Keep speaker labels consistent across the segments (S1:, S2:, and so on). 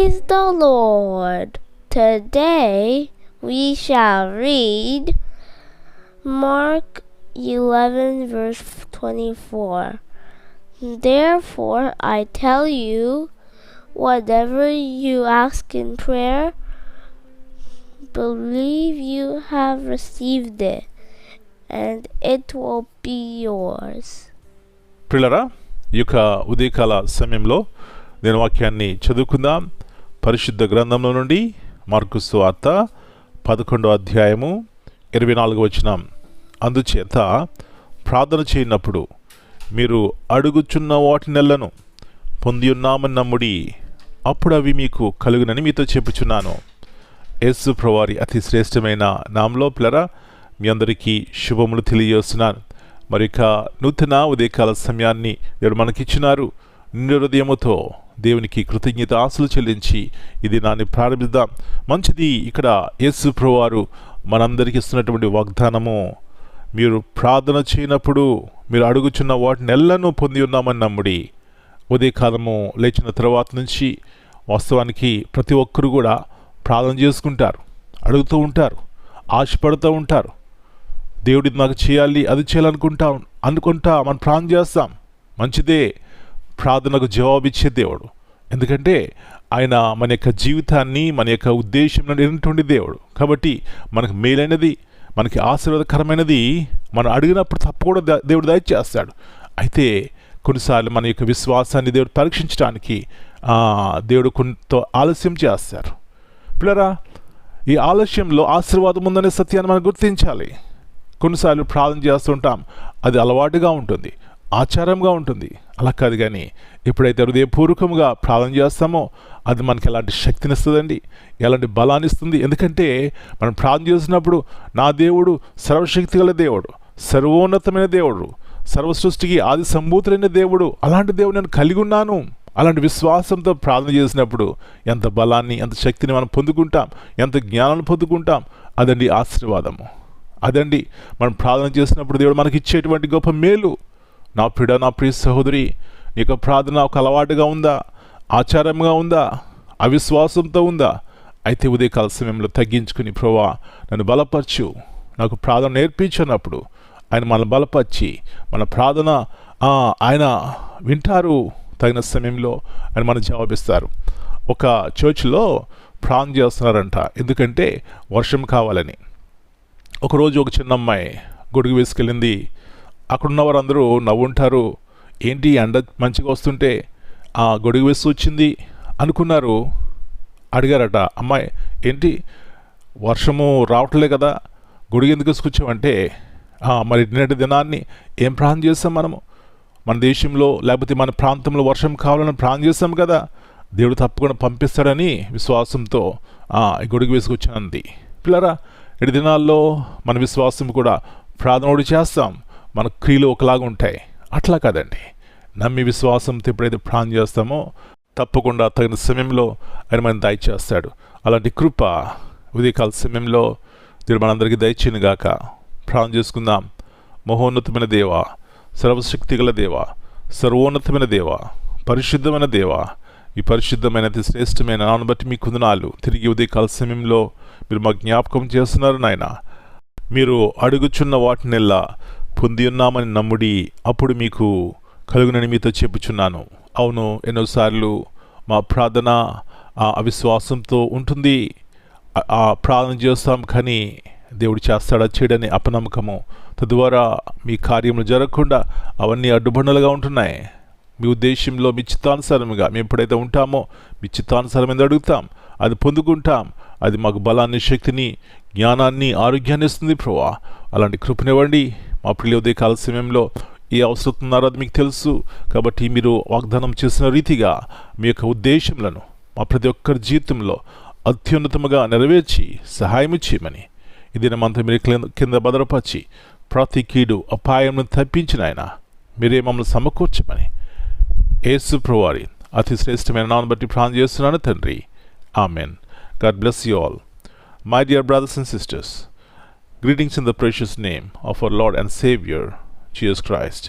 S1: Praise the Lord. Today we shall read Mark 11 verse 24. Therefore I tell you, whatever you ask in prayer, believe you have received it, and it will be yours.
S2: ప్రియులారా, ఈ యొక్క ఉదయకాల సమయంలో నేను వాక్యాన్ని చదువుకుందాం. పరిశుద్ధ గ్రంథంలో నుండి మార్కు సువార్త 11వ అధ్యాయము 24వ వచనం. అందుచేత ప్రార్థన చేయనప్పుడు మీరు అడుగుచున్న వాటినెల్లను పొంది ఉన్నామని నమ్ముడి, అప్పుడు అవి మీకు కలుగునని మీతో చెప్పుచున్నాను. యేసు ప్రభువారి అతి శ్రేష్టమైన నామములో పిల్లరా మీ అందరికీ శుభములు తెలియజేస్తున్నాను. మరి ఇక నూతన ఉదయకాల సమయాన్ని దేవుడు మనకిచ్చినారు. నిండు హృదయముతో దేవునికి కృతజ్ఞత ఆశలు చెల్లించి ఇది నాన్ని ప్రారంభిద్దాం. మంచిది. ఇక్కడ యేసు ప్రభువారు మనందరికీ ఇస్తున్నటువంటి వాగ్దానము, మీరు ప్రార్థన చేయనప్పుడు మీరు అడుగుచున్న వాటినెల్లను పొంది ఉన్నామని నమ్ముడి. ఉదయకాలము లేచిన తర్వాత నుంచి వాస్తవానికి ప్రతి ఒక్కరు కూడా ప్రార్థన చేసుకుంటారు, అడుగుతూ ఉంటారు, ఆశపడుతూ ఉంటారు. దేవుడిది నాకు చేయాలి, అది చేయాలనుకుంటా మనం ప్రార్థన చేస్తాం. మంచిదే, ప్రార్థనకు జవాబిచ్చే దేవుడు. ఎందుకంటే ఆయన మన యొక్క జీవితాన్ని, మన యొక్క ఉద్దేశం నిండినటువంటి దేవుడు. కాబట్టి మనకు మేలైనది, మనకి ఆశీర్వాదకరమైనది మనం అడిగినప్పుడు తప్పకుండా దేవుడు దయచేస్తాడు. అయితే కొన్నిసార్లు మన యొక్క విశ్వాసాన్ని దేవుడు పరీక్షించడానికి దేవుడు కొంత ఆలస్యం చేస్తారు. పిల్లరా, ఈ ఆలస్యంలో ఆశీర్వాదం ఉందనే సత్యాన్ని మనం గుర్తించాలి. కొన్నిసార్లు ప్రార్థన చేస్తుంటాం, అది అలవాటుగా ఉంటుంది, ఆచారంగా ఉంటుంది. అలా కాదు, కానీ ఎప్పుడైతే హృదయపూర్వకంగా ప్రార్థన చేస్తామో అది మనకి ఎలాంటి శక్తిని ఇస్తుందండి, ఎలాంటి బలాన్ని ఇస్తుంది. ఎందుకంటే మనం ప్రార్థన చేసినప్పుడు నా దేవుడు సర్వశక్తి గల దేవుడు, సర్వోన్నతమైన దేవుడు, సర్వ సృష్టికి ఆది సంభూతులైన దేవుడు. అలాంటి దేవుడు నేను కలిగి ఉన్నాను. అలాంటి విశ్వాసంతో ప్రార్థన చేసినప్పుడు ఎంత బలాన్ని, ఎంత శక్తిని మనం పొందుకుంటాం, ఎంత జ్ఞానాన్ని పొందుకుంటాం. అదండి ఆశీర్వాదము. అదండి మనం ప్రార్థన చేసినప్పుడు దేవుడు మనకి ఇచ్చేటువంటి గొప్ప మేలు. నా ప్రియ సహోదరి, నీ యొక్క ప్రార్థన ఒక అలవాటుగా ఉందా, ఆచారంగా ఉందా, అవిశ్వాసంతో ఉందా? అయితే ఉదయకాల సమయంలో తగ్గించుకుని, ప్రభువా నన్ను బలపరచు, నాకు ప్రార్థన నేర్పించినప్పుడు ఆయన మనల్ని బలపరిచి మన ప్రార్థన ఆయన వింటారు. తగిన సమయంలో ఆయన మనకు జవాబిస్తారు. ఒక చర్చ్లో ప్రార్థన చేస్తున్నారంట, ఎందుకంటే వర్షం కావాలని. ఒకరోజు ఒక చిన్న అమ్మాయి గొడుగు వేసుకెళ్ళింది. అక్కడున్న వారందరూ నవ్వుంటారు, ఏంటి ఎండ మంచిగా వస్తుంటే గొడుగు వేసి వచ్చింది అనుకున్నారు. అడిగారట, అమ్మాయి ఏంటి వర్షము రావట్లే కదా, గొడుగు ఎందుకు వేసుకొచ్చామంటే, మరి నిన్నటి దినాన్ని ఏం ప్రార్థన చేస్తాం మనము? మన దేశంలో లేకపోతే మన ప్రాంతంలో వర్షం కావాలని ప్రార్థన చేస్తాం కదా, దేవుడు తప్పకుండా పంపిస్తాడని విశ్వాసంతో గొడుగు వేసుకొచ్చానంది. పిల్లరా, ఇటు దినాల్లో మన విశ్వాసం కూడా ప్రార్థన చేస్తాం, మన క్రియలు ఒకలాగా ఉంటాయి. అట్లా కాదండి, నమ్మి విశ్వాసంతో ఎప్పుడైతే ప్రార్థన చేస్తామో తప్పకుండా తగిన సమయంలో ఆయన మనం దయచేస్తాడు. అలాంటి కృప ఉదయకాల సమయంలో దేవుడు మనందరికీ దయచేయను గాక. ప్రార్థన చేసుకుందాం. మహోన్నతమైన దేవ, సర్వశక్తి గల దేవ, సర్వోన్నతమైన దేవ, పరిశుద్ధమైన దేవ, ఈ పరిశుద్ధమైన శ్రేష్టమైన నాను బట్టి మీ వందనాలు. తిరిగి ఉదయకాల సమయంలో మీరు మా జ్ఞాపకం చేస్తున్నారు నాయన. మీరు అడుగుచున్న వాటినెల్లా పొంది ఉన్నామని నమ్ముడి, అప్పుడు మీకు కలుగునని మీతో చెప్పుచున్నాను. అవును, ఎన్నోసార్లు మా ప్రార్థన అవిశ్వాసంతో ఉంటుంది. ప్రార్థన చేస్తాం, కానీ దేవుడు చేస్తాడా చేయడని అపనమ్మకము, తద్వారా మీ కార్యములు జరగకుండా అవన్నీ అడ్డుబండలుగా ఉంటున్నాయి. మీ ఉద్దేశంలో మీ చిత్తానుసారముగా మేము ఎప్పుడైతే ఉంటామో మీ చిత్తానుసారమైన అడుగుతాం, అది పొందుకుంటాం. అది మాకు బలాన్ని, శక్తిని, జ్ఞానాన్ని, ఆరోగ్యాన్ని ఇస్తుంది. ప్రభువా అలాంటి కృపనివ్వండి. మా ప్రియ ఉదయకాల సమయంలో ఏ అవసరం ఉన్నారో అది మీకు తెలుసు. కాబట్టి మీరు వాగ్దానం చేసిన రీతిగా మీ యొక్క ఉద్దేశములను మా ప్రతి ఒక్కరి జీవితంలో అత్యున్నతముగా నెరవేర్చి సహాయం చేయమని ఇది నమ్మంతా మీరు కింద భద్రపరిచి ప్రతి కీడు అపాయంను తప్పించిన ఆయన మీరే మమ్మల్ని సమకూర్చమని యేసు ప్రభువారి అతి శ్రేష్టమైన నామమును బట్టి ప్రార్థన చేస్తున్నాను తండ్రి. Amen. God bless you all. My dear brothers and sisters, greetings in the precious name of our Lord and Savior, Jesus Christ.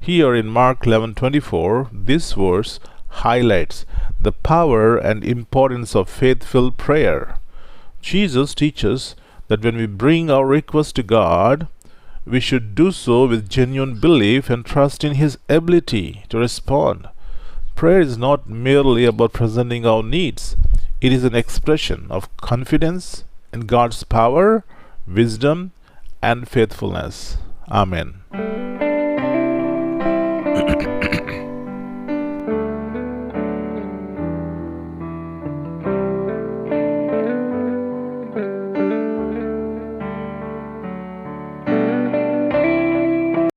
S2: Here in Mark 11:24, this verse highlights the power and importance of faithful prayer. Jesus teaches that when we bring our request to God, we should do so with genuine belief and trust in His ability to respond. Prayer is not merely about presenting our needs, it is an expression of confidence in God's power, wisdom, and faithfulness. Amen.